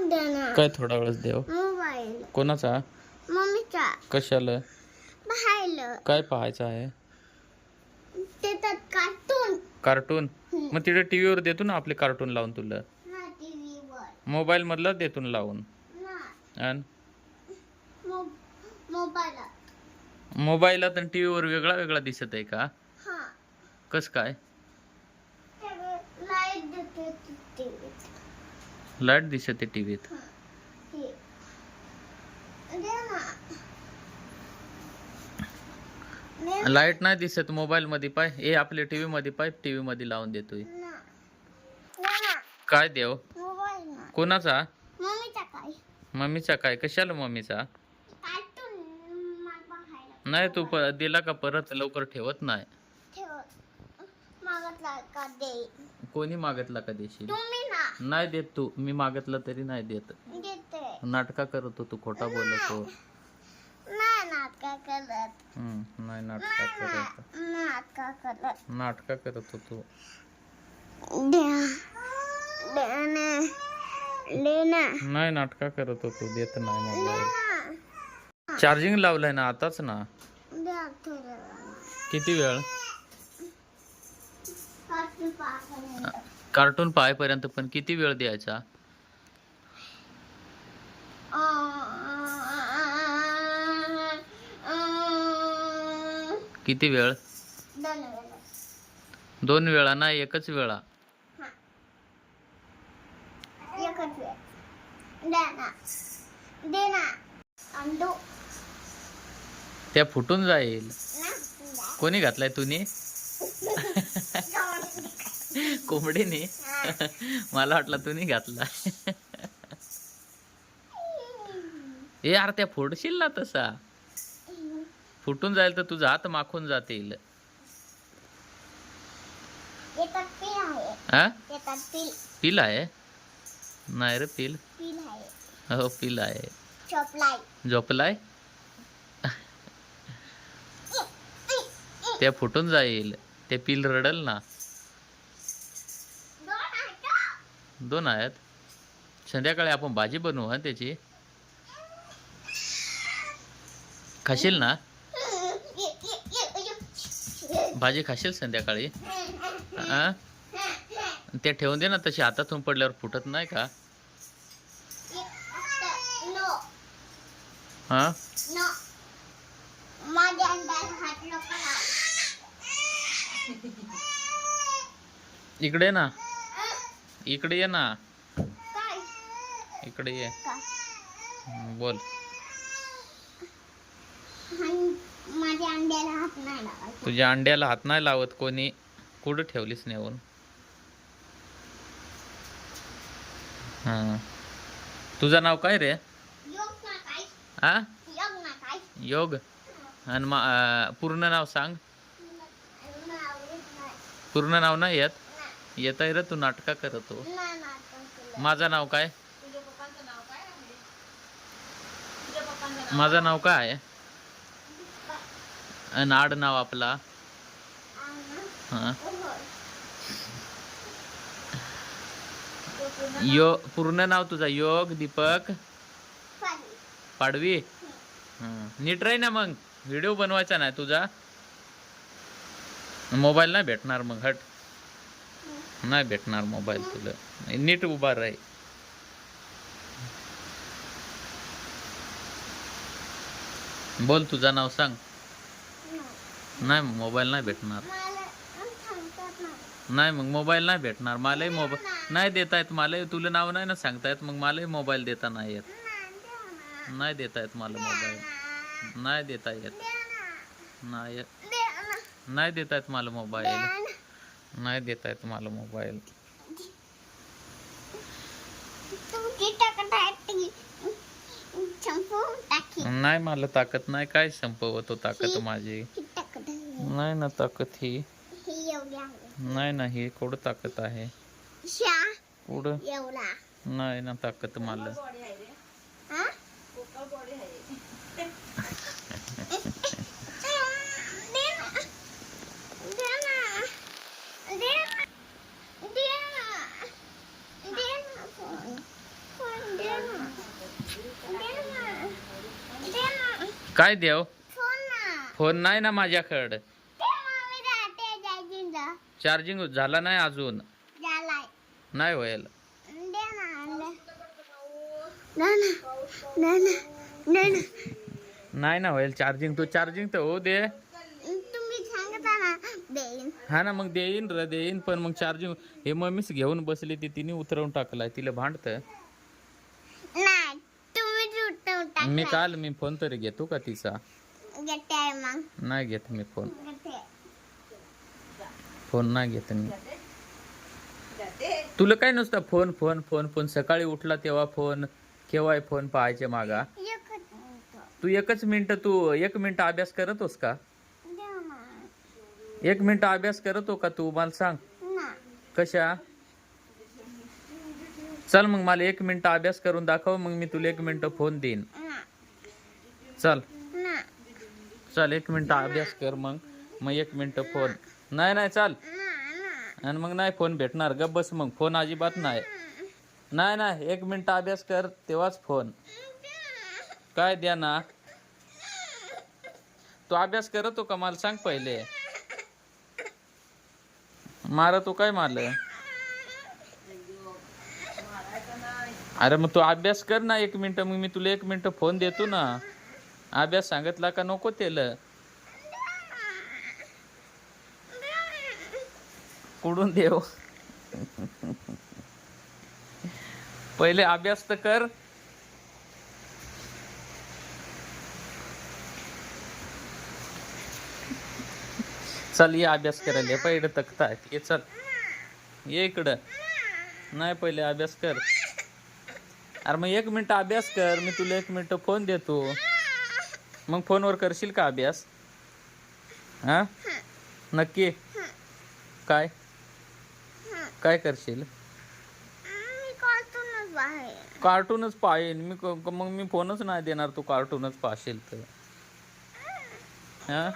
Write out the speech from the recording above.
काय थोडा वेळच देव? मोबाईल कोणाचा? मम्मीचा. कशाला? पाहायला काय पाहायचं आहे? त्याच्यात कार्टून. कार्टून? मग तिथे टीव्हीवर देतो ना आपले कार्टून लावून तुला. ना टीव्हीवर. मोबाईल मधला देतो ना लावून. ना आणि मोबाईलात. मोबाईलात आणि टीव्हीवर वेगळा वेगळा दिसत आहे का? हा. कस काय? लाईट देते टीव्हीत. लाईट दिसते टीव्हीत. हे. दे ना. लाईट नाही दिसत मोबाईल मध्ये पाय. हे आपल्या टीव्ही मध्ये पाय, टीव्ही मध्ये लावून देतोय. ना. ना. काय देव? मोबाईल ना. कोणाचा? मम्मीचा काय? मम्मीचा काय? कशाला मम्मीचा? कार्टून पाहायला. नाही तू दिला का परत लवकर ठेवत नाही. ठेव. मागतला का दे. कोणी मागितला का देशील? तुम्ही ना. नाही देत तू. मी मागितलं तरी नाही देत. देते. नाटका करतो तू, खोटा बोलतो. नाही नाटका करत. नाही नाटका करत. नाटका करत. नाटका करतो तू. नाही नाटका करत तू, देत नाही मोबाईल. चार्जिंग लावलाय ना आताच ना. किती वेळ? कार्टून पाहायपर्यंत. पण किती वेळ द्यायचा? किती वेळ? 2 वेळा ना एकच वेळा? एकच वेळ. देना. अंडू. त्या फुटून जाईल. कोणी घातलाय तुम्ही? कोंबडीने? मला वाटलं तुम्ही घातला. ए यार त्या फोडशील ना तसा. फुटून जाईल तर तुझा हात माखून जातील. पिल आहे? नाही रे पिल. हो पिल आहे. झोपलाय? त्या फुटून जाईल. ते पिल रडल ना. 2 आहेत. संध्याकाळी आपण भाजी बनवू हा त्याची. खाशील ना? भाजी खाशील संध्याकाळी? ते ठेवून दे ना तशी. हातातून पडल्यावर फुटत नाही का? हा. इकडे ना. इकडे ये ना. इकडे ये. बोल. तुझ्या अंड्याला हात नाही लावत कोणी. कुठं ठेवलीस नेऊन? हा. तुझं नाव काय रे? हा. योग. आणि पूर्ण नाव सांग. पूर्ण नाव नाही येत? येत आहे रे तू. नाटका करतो. माझं नाव काय? माझं नाव काय? आणि आड नाव आपला? हा. पूर्ण नाव तुझा योग दीपक पाडवी. नीट राही ना मग. व्हिडिओ बनवायचा नाही तुझा. मोबाईल नाही भेटणार मग. हट. नाही भेटणार मोबाईल तुला. नीट उभा राही. बोल तुझं नाव सांग. नाही मोबाईल नाही भेटणार. नाही मग मोबाईल नाही भेटणार. मलाही मोबाईल नाही देता येत. मलाही तुला नाव नाही ना सांगता येत. मग मलाही मोबाईल देता नाही येत. नाही देता येत मला मोबाईल. नाही देता येत. नाही. नाही देता येत मला मोबाईल. नाही देता येत मला मोबाईल. नाही मला ताकद नाही. काय संपवतो ताकद माझी? नाही ना ताकद ही. नाही ना ही कुठं ताकद आहे? कुठं? नाही ना ताकद मला. काय देव? फोन ना. फोन नाही ना माझ्याकडं. ते मम्मी राहते चार्जिंगला. चार्जिंग झाला नाही अजून. झालाय. नाही व्हायला. दे ना. ना ना. ना ना. ना ना. नाही ना होईल चार्जिंग. तू चार्जिंग तर होऊ दे. तुम्ही सांगता ना देईन. हा ना मग देईन रे देईन, पण मग चार्जिंग हे मम्मीच घेऊन बसली ती, तिने उतरवून टाकलाय. तिला भांडत. नाही तुम्हीच उठवून मी टाकलाय. काल मी फोन तरी घेतो का तिचा? घेते आहे मग. नाही घेत मी फोन. घेते. फोन नाही घेत मी. तुला काय नुसतं फोन फोन फोन फोन. सकाळी उठला तेव्हा फोन, केव्हाय फोन पाहायचे मागा. एकच मिनिट. तू एकच मिनिट, तू 1 मिनिट अभ्यास करत होस का? द्या ना. 1 मिनिट अभ्यास करत हो का तू? मला सांग. ना. कशा? चल मग मला 1 मिनिट अभ्यास करून दाखव, मग मी तुला 1 मिनिट फोन देईन. ना. चल ना. चल 1 मिनिट अभ्यास कर, मग 1 मिनिट फोन. नाही नाही चल. ना. ना. आणि मग नाही फोन भेटणार. गप बस मग. फोन अजिबात नाही. नाही नाही 1 मिनिट अभ्यास कर तेव्हाच फोन. काय द्या ना? तू अभ्यास करत हो का मला सांग पहिले. मारा तू काय मारलं? अरे मग तू अभ्यास कर ना 1 मिनिट, मग मी तुला 1 मिनिट फोन देतो ना. अभ्यास सांगितला का नको तेल? कुठून देव? पहिले अभ्यास तर कर. चल ये अभ्यास करायला. पहिले तक्ता आहे ये. चल ये इकडं. नाही पहिले अभ्यास कर. अरे मग 1 मिनिट अभ्यास कर, मी तुला 1 मिनिट फोन देतो. मग फोनवर करशील का अभ्यास? हा नक्की? काय काय करशील? मी कार्टूनच बाहेर. कार्टूनच पाहिन मी. मग मी फोनच नाही देणार. तू कार्टूनच पाहशील तर. हा